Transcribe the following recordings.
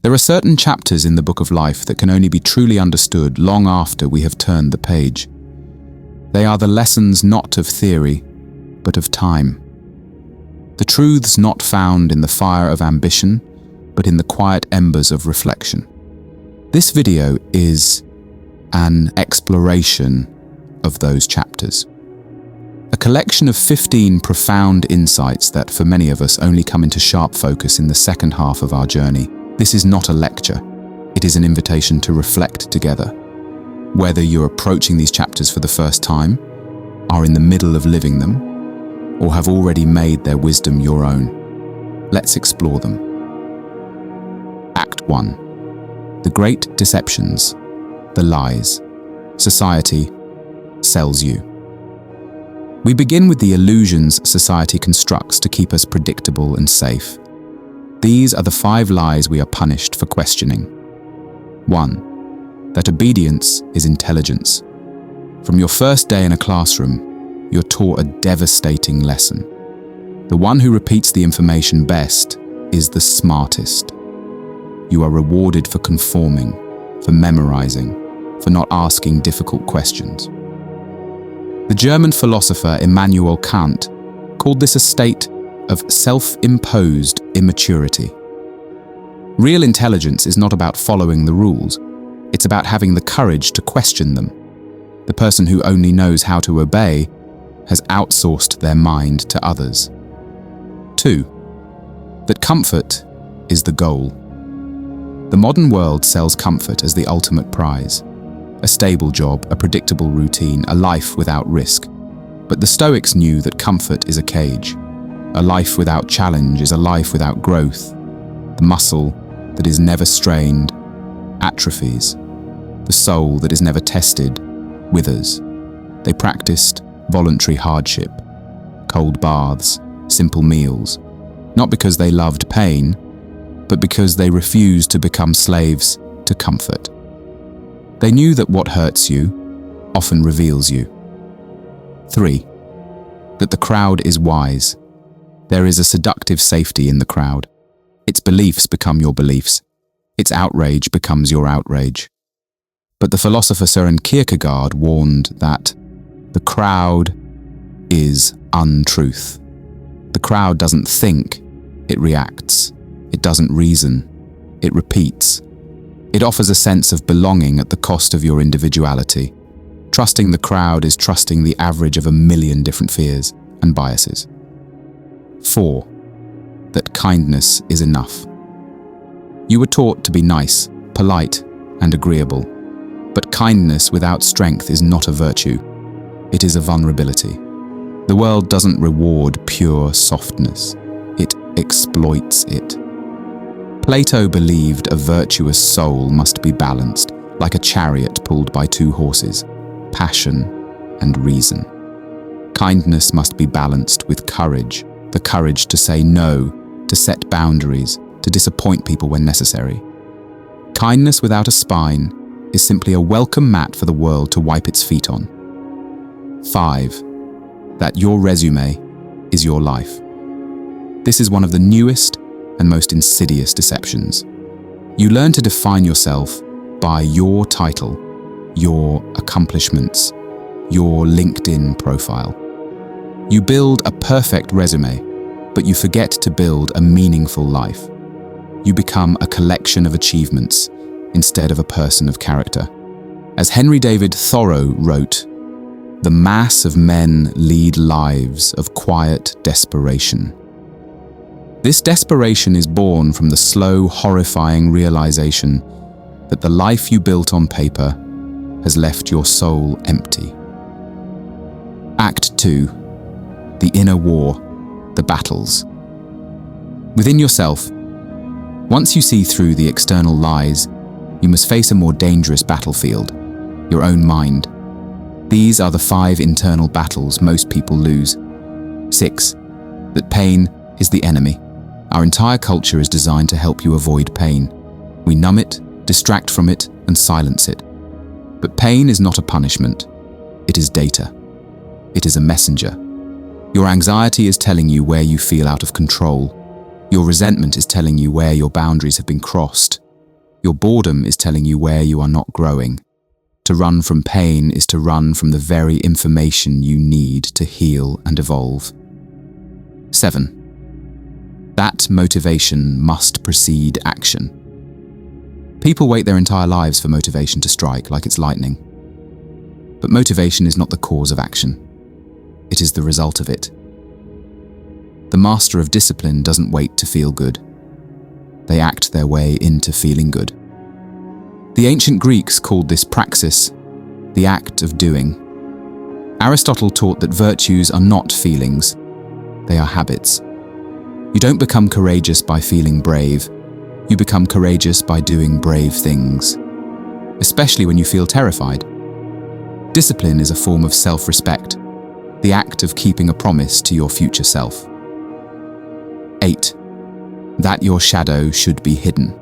There are certain chapters in the book of life that can only be truly understood long after we have turned the page. They are the lessons not of theory, but of time. The truths not found in the fire of ambition, but in the quiet embers of reflection. This video is an exploration of those chapters. A collection of 15 profound insights that, for many of us, only come into sharp focus in the second half of our journey. This is not a lecture. It is an invitation to reflect together. Whether you're approaching these chapters for the first time, are in the middle of living them, or have already made their wisdom your own, let's explore them. Act 1. The Great Deceptions, the Lies. Society sells you. We begin with the illusions society constructs to keep us predictable and safe. These are the 5 lies we are punished for questioning. 1. That obedience is intelligence. From your first day in a classroom, you're taught a devastating lesson. The one who repeats the information best is the smartest. You are rewarded for conforming, for memorizing, for not asking difficult questions. The German philosopher Immanuel Kant called this a state of self-imposed immaturity. Real intelligence is not about following the rules. It's about having the courage to question them. The person who only knows how to obey has outsourced their mind to others. 2. That comfort is the goal. The modern world sells comfort as the ultimate prize. A stable job, a predictable routine, a life without risk. But the Stoics knew that comfort is a cage. A life without challenge is a life without growth. The muscle that is never strained atrophies. The soul that is never tested withers. They practiced voluntary hardship, cold baths, simple meals, not because they loved pain, but because they refused to become slaves to comfort. They knew that what hurts you often reveals you. 3. That the crowd is wise. There is a seductive safety in the crowd. Its beliefs become your beliefs. Its outrage becomes your outrage. But the philosopher Søren Kierkegaard warned that the crowd is untruth. The crowd doesn't think, it reacts. It doesn't reason, it repeats. It offers a sense of belonging at the cost of your individuality. Trusting the crowd is trusting the average of 1,000,000 different fears and biases. 4. That kindness is enough. You were taught to be nice, polite, and agreeable. But kindness without strength is not a virtue. It is a vulnerability. The world doesn't reward pure softness. It exploits it. Plato believed a virtuous soul must be balanced, like a chariot pulled by 2 horses, passion and reason. Kindness must be balanced with courage, the courage to say no, to set boundaries, to disappoint people when necessary. Kindness without a spine is simply a welcome mat for the world to wipe its feet on. 5. That your resume is your life. This is one of the newest and most insidious deceptions. You learn to define yourself by your title, your accomplishments, your LinkedIn profile. You build a perfect resume, but you forget to build a meaningful life. You become a collection of achievements instead of a person of character. As Henry David Thoreau wrote, "The mass of men lead lives of quiet desperation." This desperation is born from the slow, horrifying realization that the life you built on paper has left your soul empty. Act 2. The inner war, the battles. Within yourself, once you see through the external lies, you must face a more dangerous battlefield, your own mind. These are the 5 internal battles most people lose. 6. That pain is the enemy. Our entire culture is designed to help you avoid pain. We numb it, distract from it, and silence it. But pain is not a punishment. It is data. It is a messenger. Your anxiety is telling you where you feel out of control. Your resentment is telling you where your boundaries have been crossed. Your boredom is telling you where you are not growing. To run from pain is to run from the very information you need to heal and evolve. 7. That motivation must precede action. People wait their entire lives for motivation to strike like it's lightning. But motivation is not the cause of action. It is the result of it. The master of discipline doesn't wait to feel good. They act their way into feeling good. The ancient Greeks called this praxis, the act of doing. Aristotle taught that virtues are not feelings, they are habits. You don't become courageous by feeling brave. You become courageous by doing brave things, especially when you feel terrified. Discipline is a form of self-respect, the act of keeping a promise to your future self. 8. That your shadow should be hidden.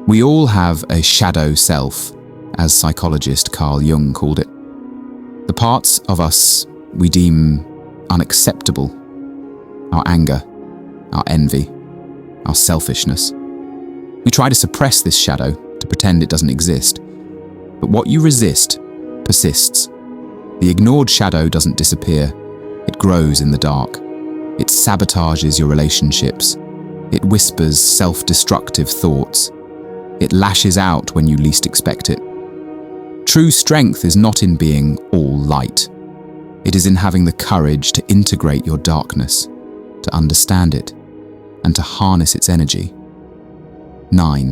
We all have a shadow self, as psychologist Carl Jung called it. The parts of us we deem unacceptable, our anger, our envy, our selfishness. We try to suppress this shadow, to pretend it doesn't exist. But what you resist persists. The ignored shadow doesn't disappear. It grows in the dark. It sabotages your relationships. It whispers self-destructive thoughts. It lashes out when you least expect it. True strength is not in being all light. It is in having the courage to integrate your darkness, to understand it, and to harness its energy. 9.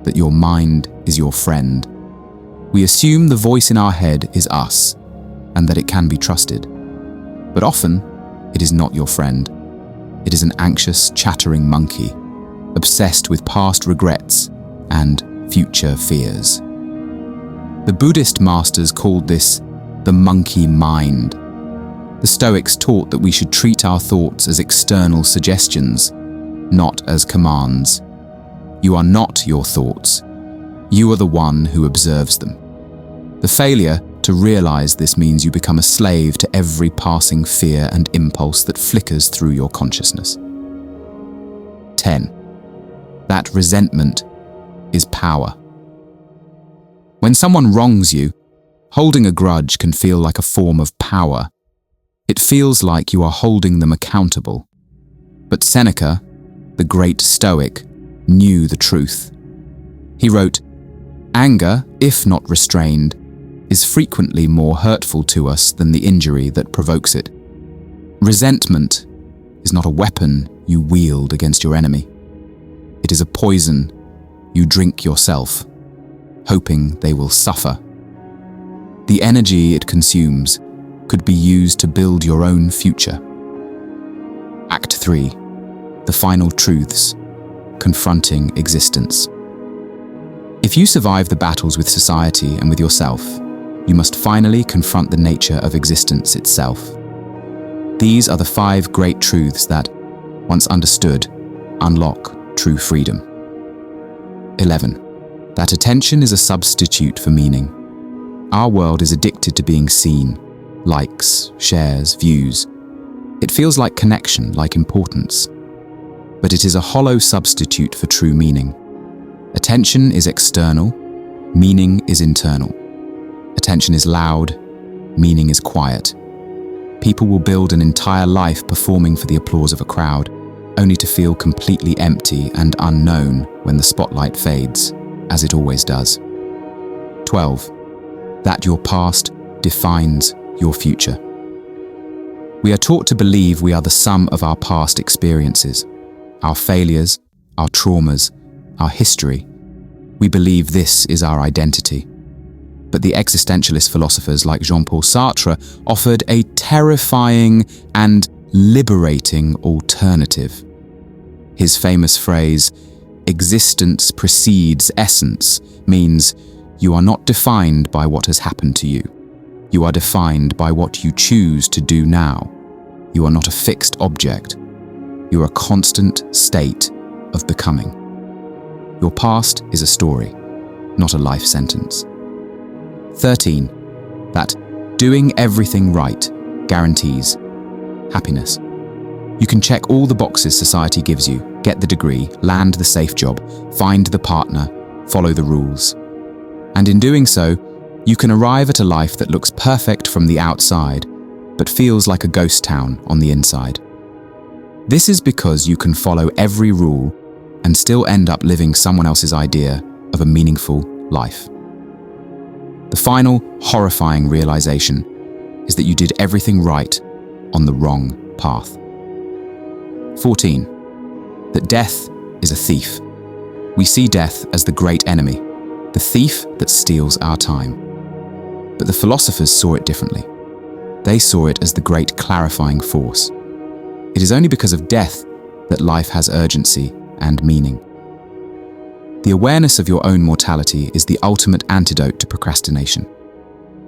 That your mind is your friend. We assume the voice in our head is us, and that it can be trusted. But often, it is not your friend. It is an anxious, chattering monkey, obsessed with past regrets and future fears. The Buddhist masters called this the monkey mind. The Stoics taught that we should treat our thoughts as external suggestions, not as commands. You are not your thoughts. You are the one who observes them. The failure to realize this means you become a slave to every passing fear and impulse that flickers through your consciousness. 10. That resentment is power. When someone wrongs you, holding a grudge can feel like a form of power. It feels like you are holding them accountable. But Seneca, the great Stoic, knew the truth. He wrote, "Anger, if not restrained, is frequently more hurtful to us than the injury that provokes it. Resentment is not a weapon you wield against your enemy. It is a poison you drink yourself, hoping they will suffer. The energy it consumes could be used to build your own future." Act 3. The final truths, confronting existence. If you survive the battles with society and with yourself, you must finally confront the nature of existence itself. These are the 5 great truths that, once understood, unlock true freedom. 11. That attention is a substitute for meaning. Our world is addicted to being seen. Likes, shares, views. It feels like connection, like importance. But it is a hollow substitute for true meaning. Attention is external, meaning is internal. Attention is loud, meaning is quiet. People will build an entire life performing for the applause of a crowd, only to feel completely empty and unknown when the spotlight fades, as it always does. 12. That your past defines your future. We are taught to believe we are the sum of our past experiences, our failures, our traumas, our history. We believe this is our identity. But the existentialist philosophers like Jean-Paul Sartre offered a terrifying and liberating alternative. His famous phrase, "Existence precedes essence," means you are not defined by what has happened to you. You are defined by what you choose to do now. You are not a fixed object. You are a constant state of becoming. Your past is a story, not a life sentence. 13. That doing everything right guarantees happiness. You can check all the boxes society gives you, get the degree, land the safe job, find the partner, follow the rules. And in doing so, you can arrive at a life that looks perfect from the outside, but feels like a ghost town on the inside. This is because you can follow every rule and still end up living someone else's idea of a meaningful life. The final, horrifying realization is that you did everything right on the wrong path. 14. That death is a thief. We see death as the great enemy, the thief that steals our time. But the philosophers saw it differently. They saw it as the great clarifying force. It is only because of death that life has urgency and meaning. The awareness of your own mortality is the ultimate antidote to procrastination.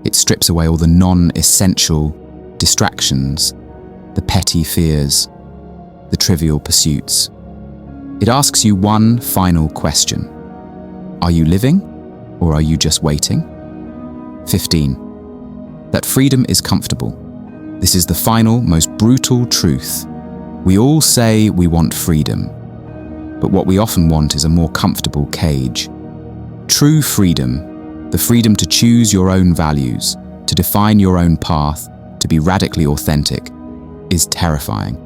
It strips away all the non-essential distractions, the petty fears, the trivial pursuits. It asks you one final question. Are you living, or are you just waiting? 15. That freedom is comfortable. This is the final, most brutal truth. We all say we want freedom, but what we often want is a more comfortable cage. True freedom, the freedom to choose your own values, to define your own path, to be radically authentic, is terrifying.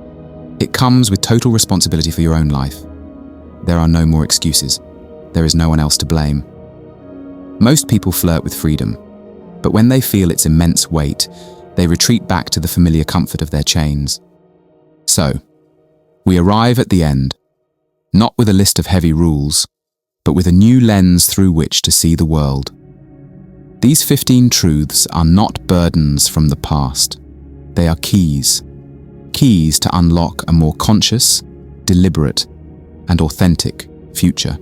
It comes with total responsibility for your own life. There are no more excuses. There is no one else to blame. Most people flirt with freedom, but when they feel its immense weight, they retreat back to the familiar comfort of their chains. So, we arrive at the end, not with a list of heavy rules, but with a new lens through which to see the world. These 15 truths are not burdens from the past. They are keys to unlock a more conscious, deliberate, and authentic future.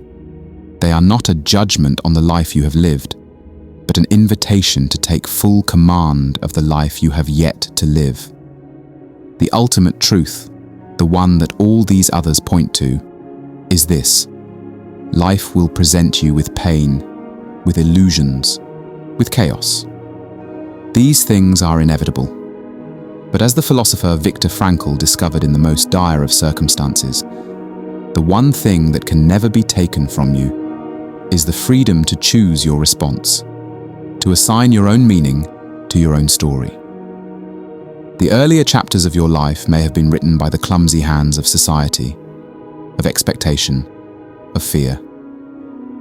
They are not a judgment on the life you have lived, but an invitation to take full command of the life you have yet to live. The ultimate truth, the one that all these others point to, is this: life will present you with pain, with illusions, with chaos. These things are inevitable. But as the philosopher Viktor Frankl discovered in the most dire of circumstances, the one thing that can never be taken from you is the freedom to choose your response, to assign your own meaning to your own story. The earlier chapters of your life may have been written by the clumsy hands of society, of expectation, of fear.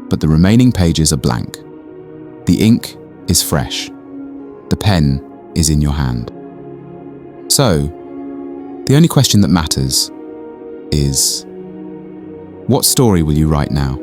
But the remaining pages are blank. The ink is fresh. The pen is in your hand. So, the only question that matters is, what story will you write now?